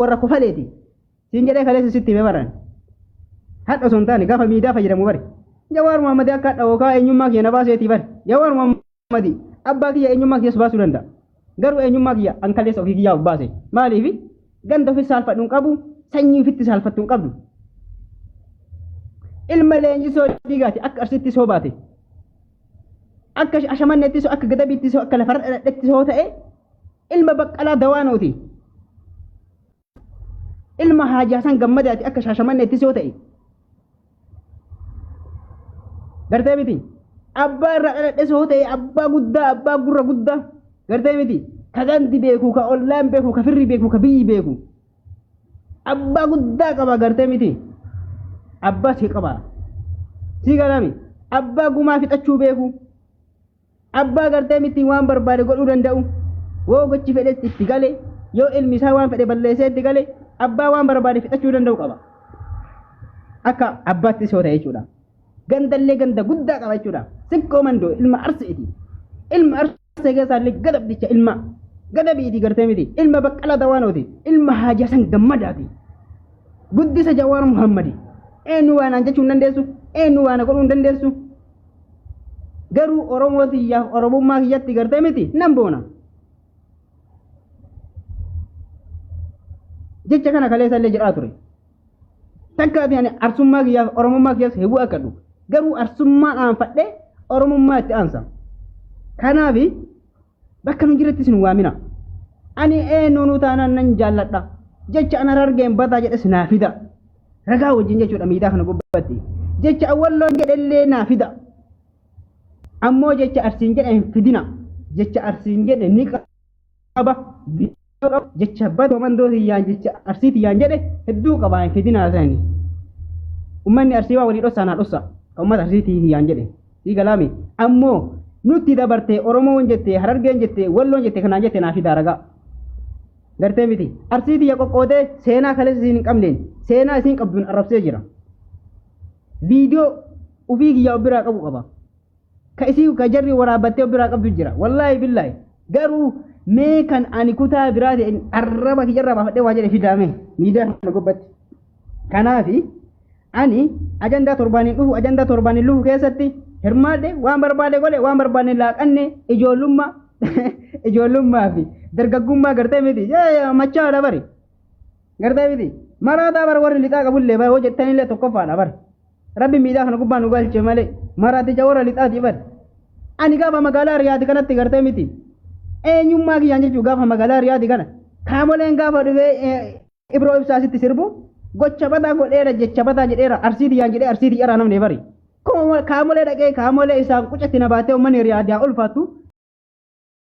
warra kofaleeti siin jedhee kaleessa sitti hime baran hadha osoo hin taane gaafa miidiyaa fayyadamu bari Jawaar Muhammad akka dhawookaa eenyummaa kiyya na baaseetii bari Jawaar Muhammad abbaa kiyya eenyummaa kiyya baasuu danda'a garuu eenyummaa kiyya an kaleessa ofii kiyyaa baase maaliif ganda ofii saalfadhu hin qabu sanyii ofitti saalfattu hin qabdu ilma leenjisoo dhiigaati akka arsitti soo baate akka ashamannetti soo akka gadabiitti soo akka lafarra dhadhetti soo ta'e ilma baqqalaa dawaanooti ilma haajaasan gammadaati akka shaashamannetti soo ta'e gartee miti abbaa irraa dhadhe soo ta'e abbaa guddaa abbaa gurra guddaa gartee miti ka gandi beeku ka ollaan beeku ka firri beeku ka biyyi beeku abbaa guddaa qaba gartee miti abbaa si qaba si galami abbaa gumaa fixachuu beeku abbaa gartee miti waan barbaade godhuu danda'u woo gochi fedhetti itti gale yoo ilmi isaa waan fedhe balleessee itti gale abbaa waan barbaade fixachuu danda'u qaba akka abbaatti soo ta'e jechuudha gandallee ganda guddaa qaba jechuudha sikkoo mandoo ilma arsiiti ilma arsee keessaallee gadabdicha ilma gadabiiti gartee miti ilma baqqala dawaanooti ilma haajasan gammadaati guddisa Jawaar Muhammadi eenyu waan an jechuu hin dandeessu eenyu waan godhuu hin dandeessu garuu Oromoo tiyyaaf Oromummaa kiyyatti gartee miti nan boona jecha kana kaleessallee jedhaa ture takkaati ani arsummaa kiyyaaf Oromummaa kiyyaaf heebuu akka dhufu garuu arsummaa aanfadhe Oromummaa itti aansa kanaafi bakka nu jiratti isin waamina ani eenyuunu taanaan nan jaalladha jecha ana argeen bataa jedhes naa fida ragaa wajjin jechuudha miidiyaa kana gubbatti jecha awwalloon jedhellee naa fida ammoo jecha arsiin jedhe hin fidina jecha arsiin jedhe ni qaba jecha badoo mandootiyaan jecha arsiitiyaan jedhe hedduu qaba hin fidinaa isaanii ummanni arsii waa walii dhossaa naa dhossa ka ummata arsiitiyaan jedhe sii galaami ammoo nutti dabartee Oromoon jettee Harargeen jettee Walloon jettee kanaan jettee naa fidaa ragaa gartee miti arsiitiyya qoqqoodee seenaa kaleessa isin hin qabneen seenaa isin qabduun arrabsee jira viidiyoo ufii kiyyaa of biraa qabu qaba ka isii ka jarri waraabbattee of biraa qabdu jira wallaahi billaahi garuu mee kan ani kutaa biraa ta'e arraba kiyyarraa baafadhee waa jedhe fidaame miidiyaa kana gubbatti kanaafi ani ajandaa torbaaniin dhufu keessatti hirmaadhe waan barbaade godhe waan barbaadne laaqanne ijoollummaa fi dargaggummaa gartee miti machaadha bari gartee miti maraataa bar warri lixaa qabullee bar hoo jettanillee tokkoffaadha bar rabbi miidiyaa kana gubbaa nu galche malee maraaticha warra lixaati bar ani gaafa magaalaa riyaadi kanatti gartee miti eenyummaa kiyyaan jechuu gaafa magaalaa riyaadi kana kaamoleen gaafa dhufee ibroo ibsaasitti sirbu gocha bataa godheera jecha bataa jedheera arsiitiyaan jedhee arsiitii irraa namne bari kaamolee dhaqee kaamolee isaan qucatti na baatee ummanni riyaadiyaa ulfaattu